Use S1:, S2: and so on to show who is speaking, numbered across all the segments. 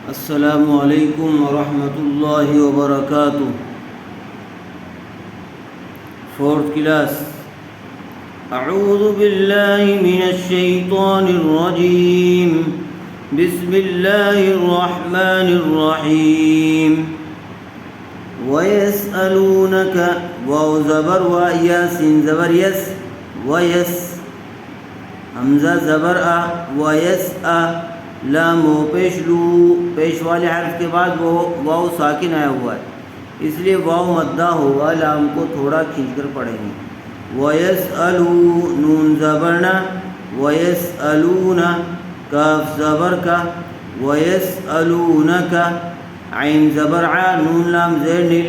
S1: السلام علیکم ورحمۃ اللہ وبرکاتہ۔ Fourth class. اعوذ باللہ من الشیطان الرجیم، بسم اللہ الرحمن الرحیم۔ وَيَسْأَلُونَكَ واو زبر و یا سین زبر یس ویس حمزہ زبر آ ویس آ لام و پیش لو، پیش والے حرف کے بعد وہ واو ساکن آیا ہوا ہے، اس لیے واو مدہ ہوگا، لام کو تھوڑا کھینچ کر پڑھیں گے۔ وَيَسْأَلُو نون زبرنا وَيَسْأَلُونَ کاف زبر کا وَيَسْأَلُونَكَ عین زبر ع نون لام زیر نل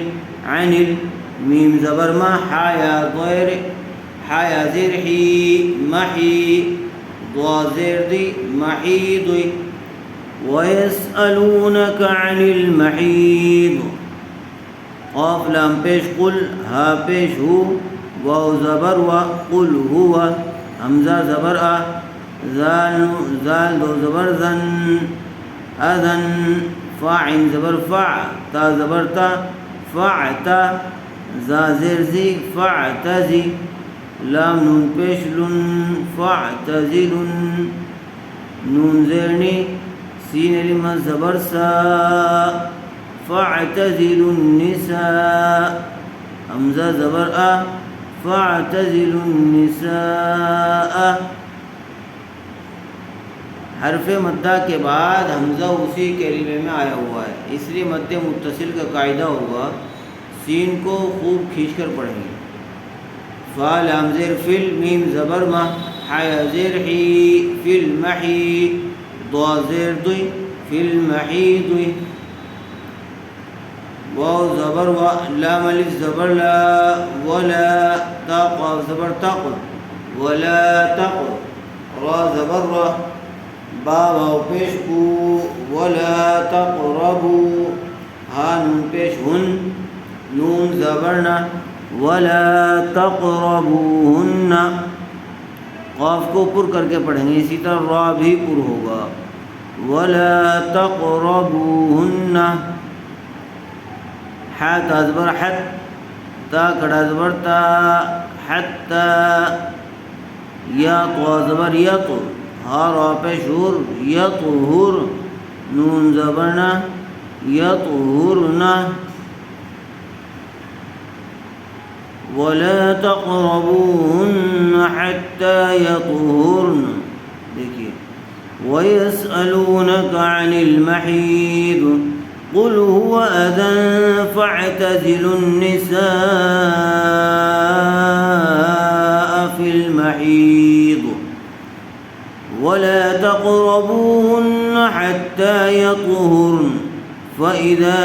S1: عنل میم زبر ما حایا ضیر حایا زیر حی محی ضا زیر دی محیض۔ وَيَسْأَلُونَكَ عَنِ الْمَحِيضِ قاف لام پیش قل ہا پیش ہو واو زبر و قل ہوا حمزہ زبر آ زال دو زبر زن اذن فاعن زبر فع تا زبر تا فعتا زا زیر زی فعتزی لام نون پیش لن فعتزل نون زیرنی سین علم زبر سا فاعتزل النساء حمزہ زبر آ فاعتزل النساء۔ حرف مدہ کے بعد حمزہ اسی کلمے میں آیا ہوا ہے، اس لیے مد متصل کا قاعدہ ہوگا سین کو خوب کھینچ کر پڑھیں گے۔ فا لام زیر فل میم زبر ما حیا زیر حی فل محی ضا زیر دوی فل محیض واو زبر و لام الف زبر لا ولا تا قاف زبر تق ولا تق را زبر را با واو پیش کو ولا تقربوا ہا نون پیش ہن نون زبرنا ولا تقربوهن قاف کو پر کر کے پڑھیں گے، اسی طرح را بھی پر ہوگا ولا تقربوهن۔ حا تا زبر حت تا کڑا زبر تا حتی یا تو زبر یط ہا را پیشور یطہر نون زبرنا یطہرنا۔ ولا تقربوهن حتى يطهرن دیکھیے۔ ويسألونك عن المحيض قل هو أذى فاعتزلوا النساء في المحيض ولا تقربوهن حتى يطهرن فإذا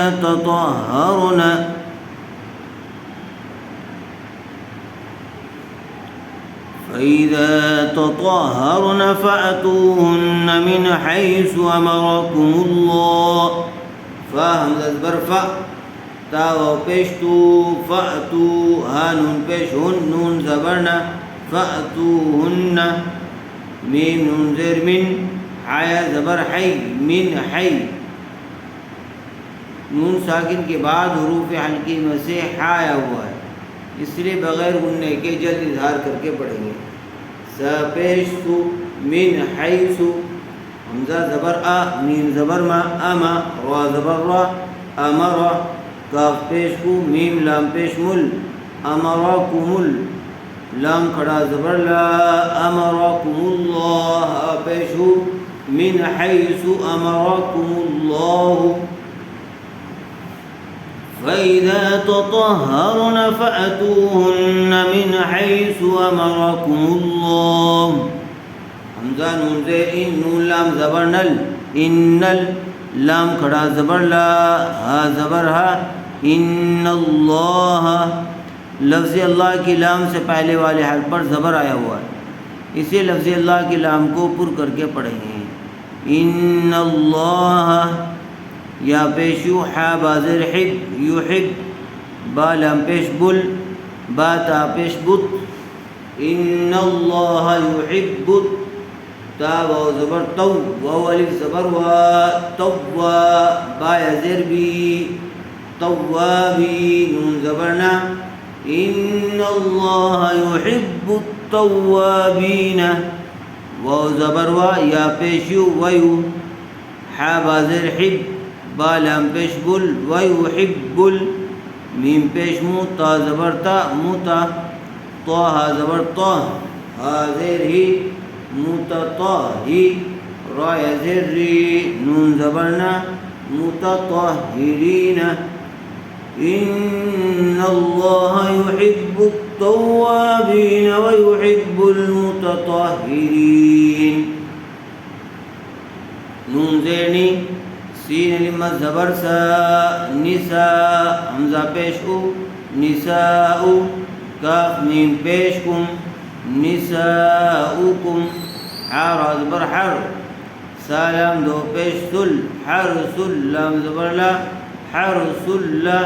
S1: تطهرن فأتوهن من حيث أمركم الله فا حمزہ زبر فا تا و پیش تو فأتو ہا نون پیش ہن نون زبرنا فأتوهن میم نون زیر من حیا زبر حی من حی نون ساکن کے بعد حروف حلقی میں سے حایا ہوا ہے، اس لیے بغیر غننے کے جلد اظہار کر کے پڑھیں گے۔ سا پیش سو من حیث حمزہ زبر آ میم زبر ما اما را زبر را امر کاف پیش کو میم لام پیش مل امرکم لام کھڑا زبر لا امرکم اللہ پیش ہو من حیث امرکم اللہ۔ فإذا تطهرن فأتوهن من حيث أمركم الله حمزہ نون زیر ان نون لام زبر نل انل لام کھڑا زبر لا ہا زبر ہا ان اللہ لفظ اللہ کی لام سے پہلے والے حرف پر زبر آیا ہوا ہے، اسی لفظ اللہ کی لام کو پر کر کے پڑھیں گے۔ ان اللہ یا پیشو حا بازر حب یحب با لام پیش بل با تا پیش بت ان اللہ یحب تا واو زبر تو، واو الف زبر وا، توا با زیر بی، توابی نون زبرنا، ان اللہ یحب التوابین، واو زبر وا یا پیشیو ویو، حا با زیر حب، با لام پیش بل، ویحب ال، میم پیش مو، تا زبر تا، موتا، طا ہا زبر طا، ہا زیر ہی، متطہی، را زیر ری، نون زبرنا، متطہرین، ان اللہ یحب التوابین ویحب المتطہرین، نون زیرنی، سین لما زبر سا، نساء، حمزہ پیش او، نساء، کاف میم پیش کم، نساؤکم، حار زبر حر، سالام دو پیش سل، حرس لام زبر لا، حرس لا،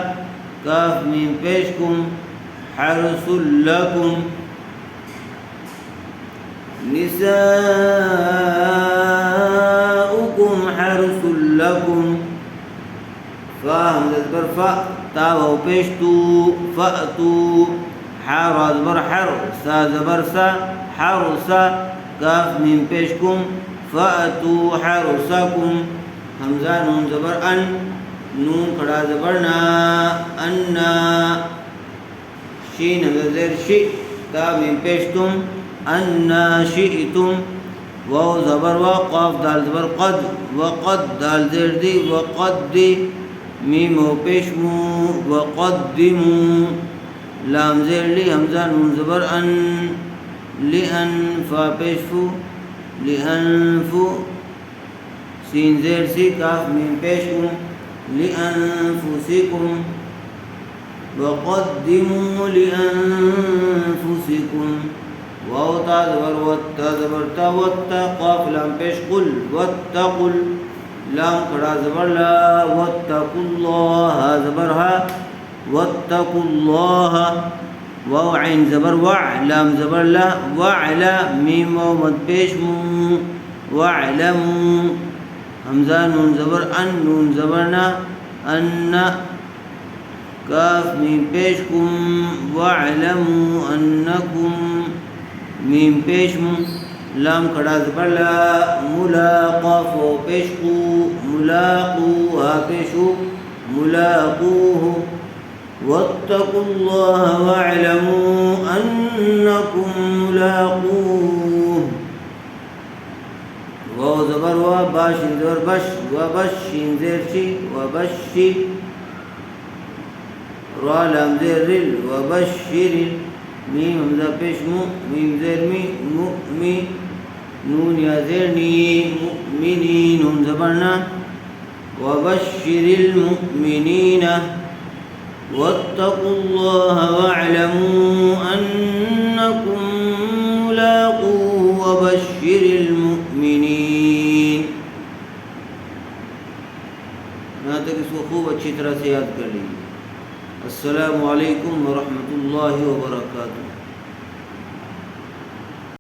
S1: کاف میم پیش کم، حرس لکم، نساؤکم حرس لکم، فا حمزہ زبر فا، تا واو پیش تو، فأتو، حار زبر حر، سا زبر سا، حرسا، کاف میم پیش کم، فأتو حرسکم، حمزہ نون زبر ان، نون کھڑا زبر نا، انا، شین حمزہ زیر شی، تا میم پیش تم، انا شئتم، واو زبر وا، قاف دال زبر قد، وقد دال زیر دی، وقد دی، میم و پیش مو، وقدمو، لام زیر لی، حمزہ نون زبر ان، لئن، فا پیش فو، لئنفو، سین زیر سی، کاف میم پیش کم، لئنفسکم، وقدموا لأنفسکم، واو تا زبر وتا زبر تا، وتا، قاف لام پیش قل، واتقل، لام کھڑا زبر لا، واتقوا اللہ، زبر ہا، واتقوا اللہ، واو عین زبر وع، لام زبر لا، وعلا، میم واو مد پیش مو، وعلمو، حمزہ نون زبر ان، نون زبر نا، ان، کاف میم پیش کم، وعلمو انکم، میم پیش مو، لام کھڑا زبر لا، ملاقا، فو پیش قو، ملاقو، ہا پیشو، ملاقوہ، واتقوا اللہ واعلموا انکم ملاقوہ، واو زبر وا، با شین زبر بش، وبش، شین زیر شی، وبشی، را لام زیر رل، وبشر، میم حمزہ پیش مو، میم زیر می، مؤمی، نون یا زیر نی، مؤمنی، نون زبرنا، وبشر المؤمنین، واتقوا اللہ واعلموا انکم ملاقوہ وبشر المؤمنین۔ یہاں تک اس کو خوب اچھی طرح سے یاد کر لیجیے۔ السلام علیکم ورحمۃ اللہ وبرکاتہ۔